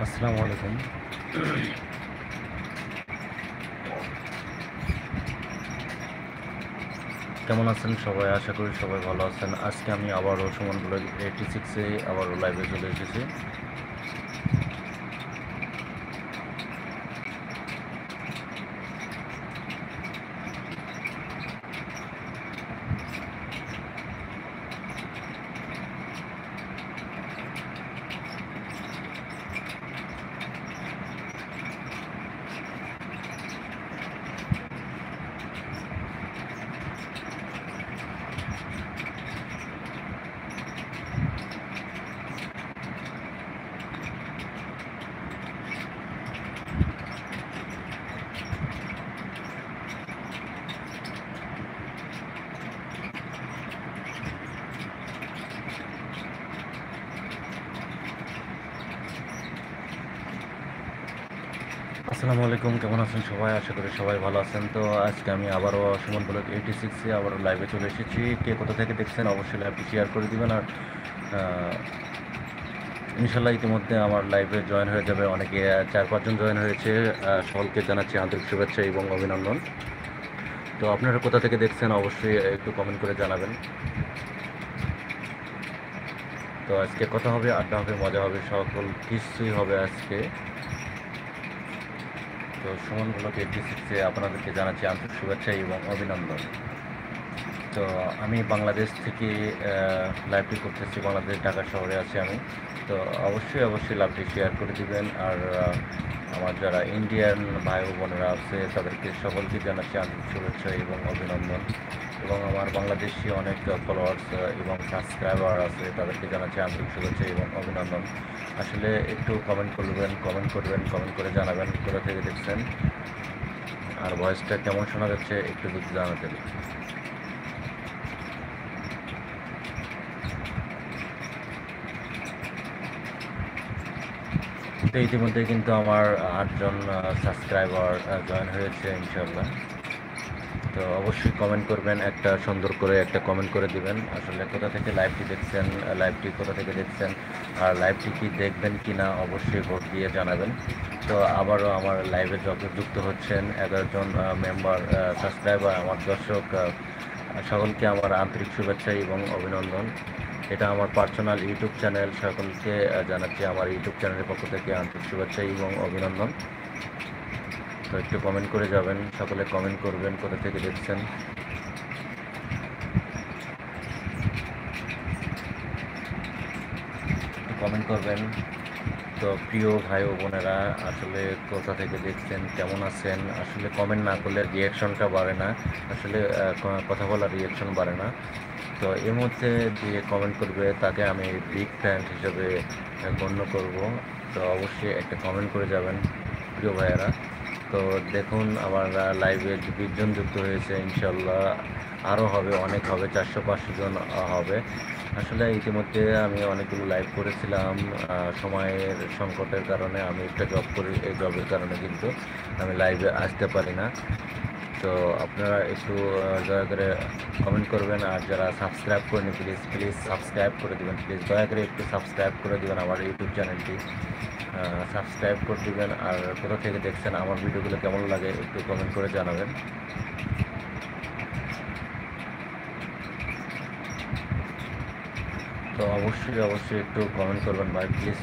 আসসালামু আলাইকুম। কেমন আছেন সবাই? আশা করি সবাই ভালো আছেন। আজকে আমি আবারও সুমন ব্লগ 86 এ আবারও লাইভে চলে এসেছি। আসসালামু আলাইকুম। কেমন আছেন সবাই? আশা করি সবাই ভালো আছেন। তো আজকে আমি আবারও সুমন ব্লগ 86 এ আবারও লাইভে চলে এসেছি। কে কোথা থেকে দেখছেন অবশ্যই লাইভটি শেয়ার করে দিবেন। আর ইনশাল্লাহ ইতিমধ্যে আমার লাইভে জয়েন হয়ে যাবে অনেকে। 4-5 জন জয়েন হয়েছে। সকলকে জানাচ্ছি আন্তরিক শুভেচ্ছা এবং অভিনন্দন। তো আপনারা কোথা থেকে দেখছেন অবশ্যই একটু কমেন্ট করে জানাবেন। তো আজকে কথা হবে, আড্ডা হবে, মজা হবে, সকল কিছুই হবে আজকে। তো সুমন ব্লগ 86 আপনাদেরকে জানাচ্ছি আন্তরিক শুভেচ্ছা এবং অভিনন্দন। তো আমি বাংলাদেশ থেকে লাইভটি করতেছি। বাংলাদেশ ঢাকা শহরে আছি আমি। তো অবশ্যই লাইভটি শেয়ার করে দিবেন। আর আমার যারা ইন্ডিয়ান ভাই ও বোনেরা আছে তাদেরকে সকলকে জানাচ্ছি আন্তরিক শুভেচ্ছা এবং অভিনন্দন। এবং আমার বাংলাদেশি অনেক ফলোয়ার্স এবং সাবস্ক্রাইবার আছে, তাদেরকে জানাচ্ছি আন্তরিক শুভেচ্ছা এবং অভিনন্দন। আসলে একটু কমেন্ট করবেন, কমেন্ট করে জানাবেন কোথা থেকে দেখছেন, আর ভয়েসটা কেমন শোনা যাচ্ছে একটু যদি জানাতেন। তো ইতিমধ্যে কিন্তু আমার 8 জন সাবস্ক্রাইবার জয়েন হয়েছে ইনশাল্লাহ। তো অবশ্যই কমেন্ট করবেন, একটা সুন্দর করে একটা কমেন্ট করে দিবেন আসলে কোথা থেকে লাইভটি দেখছেন, লাইভটি কোথা থেকে দেখছেন, আর লাইভটি কি দেখবেন কি না অবশ্যই ভোট দিয়ে জানাবেন। তো আবারও আমার লাইভে যুক্ত হচ্ছেন 11 জন মেম্বার সাবস্ক্রাইবার, আমার দর্শক, সকলকে আমার আন্তরিক শুভেচ্ছা এবং অভিনন্দন। এটা আমার পার্সোনাল ইউটিউব চ্যানেল, সকলকে জানাচ্ছি আমার ইউটিউব চ্যানেলের পক্ষ থেকে আন্তরিক শুভেচ্ছা এবং অভিনন্দন। তো একটু কমেন্ট করে যাবেন, সকলে কমেন্ট করবেন কোথা থেকে দেখছেন। একটু কমেন্ট করবেন। তো প্রিয় ভাই ও বোনেরা, আসলে কোথা থেকে দেখছেন, কেমন আছেন, আসলে কমেন্ট না করলে রিয়াকশনটা বাড়ে না। আসলে কথা বলার রিয়াকশন বাড়ে না। তো এর মধ্যে যে কমেন্ট করবে তাকে আমি বিগ ফ্যান হিসেবে গণ্য করব। তো অবশ্যই একটা কমেন্ট করে যাবেন প্রিয় ভাইয়েরা। তো দেখুন আমার লাইভে 20 জন যুক্ত হয়েছে, ইনশাল্লাহ আরও হবে, অনেক হবে, 400-500 জন হবে। আসলে ইতিমধ্যে আমি অনেকগুলো লাইভ করেছিলাম, সময়ের সংকটের কারণে আমি একটা জব করি, এই জবের কারণে কিন্তু আমি লাইভে আসতে পারি না। তো আপনারা একটু দয়া করে কমেন্ট করবেন, আর যারা সাবস্ক্রাইব করেনি প্লিজ সাবস্ক্রাইব করে দেবেন। প্লিজ দয়া করে একটু সাবস্ক্রাইব করে দেবেন আমার ইউটিউব চ্যানেলটি, সাবস্ক্রাইব করে দেবেন। আর কোথা থেকে দেখছেন, আমার ভিডিওগুলো কেমন লাগে একটু কমেন্ট করে জানাবেন। তো অবশ্যই একটু কমেন্ট করবেন ভাই, প্লিজ।